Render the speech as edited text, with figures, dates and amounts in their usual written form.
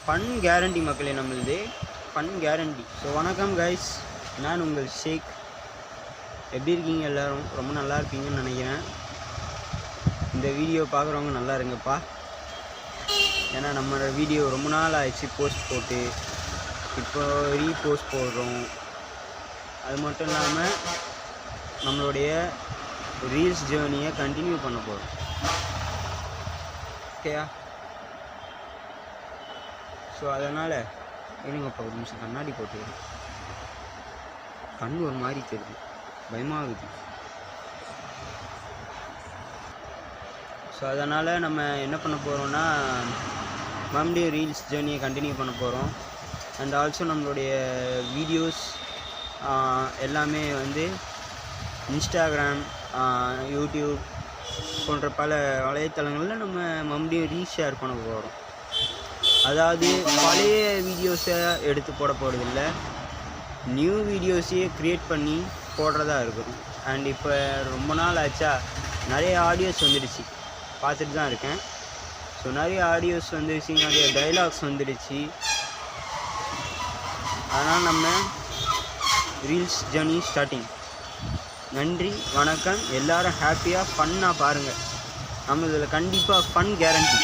Fun guarantee மக்களே, நம்மளுது fun guarantee. So வணக்கம் கைஸ், நான் உங்கள் ஷேக். எப்படி இருக்கீங்க எல்லோரும்? ரொம்ப நல்லா இருப்பீங்கன்னு நினைக்கிறேன். இந்த வீடியோ பார்க்குறவங்க நல்லா இருங்கப்பா. ஏன்னா நம்மளோட வீடியோ ரொம்ப நாள் ஆயிடுச்சு போஸ்ட் போட்டு, இப்போ ரீபோஸ்ட் போடுறோம். அது மட்டும் இல்லாமல் நம்மளுடைய ரீல்ஸ் ஜேர்னியை கண்டினியூ பண்ண போகிறோம். ஓகேயா? ஸோ அதனால் இருங்கப்பா ஒரு நிமிஷம் கண்ணாடி போட்டுக்கிறேன். கண் ஒரு மாதிரி தெரியுது, பயமாகுது. ஸோ அதனால் நம்ம என்ன பண்ண போகிறோம்னா, மறுபடியும் ரீல்ஸ் ஜேர்னியை கண்டினியூ பண்ண போகிறோம். அண்ட் ஆல்சோ நம்மளுடைய வீடியோஸ் எல்லாமே வந்து இன்ஸ்டாகிராம், யூடியூப் போன்ற பல வலைத்தளங்களில் நம்ம மறுபடியும் ரீஷேர் பண்ண போகிறோம். அதாவது பழைய வீடியோஸை எடுத்து போட போகிறதில்ல, நியூ வீடியோஸையே க்ரியேட் பண்ணி போடுறதா இருக்கும். அண்ட் இப்போ ரொம்ப நாள் ஆச்சா, நிறைய ஆடியோஸ் வந்துடுச்சு, பார்த்துட்டு தான் இருக்கேன். ஸோ நிறைய ஆடியோஸ் வந்துடுச்சு, நிறைய டைலாக்ஸ் வந்துடுச்சு. அதனால் நம்ம ரீல்ஸ் ஜர்னி ஸ்டார்டிங். நன்றி, வணக்கம். எல்லோரும் ஹாப்பியாக ஃபன்னாக பாருங்கள். நம்ம இதில் கண்டிப்பாக ஃபன் கேரண்டி.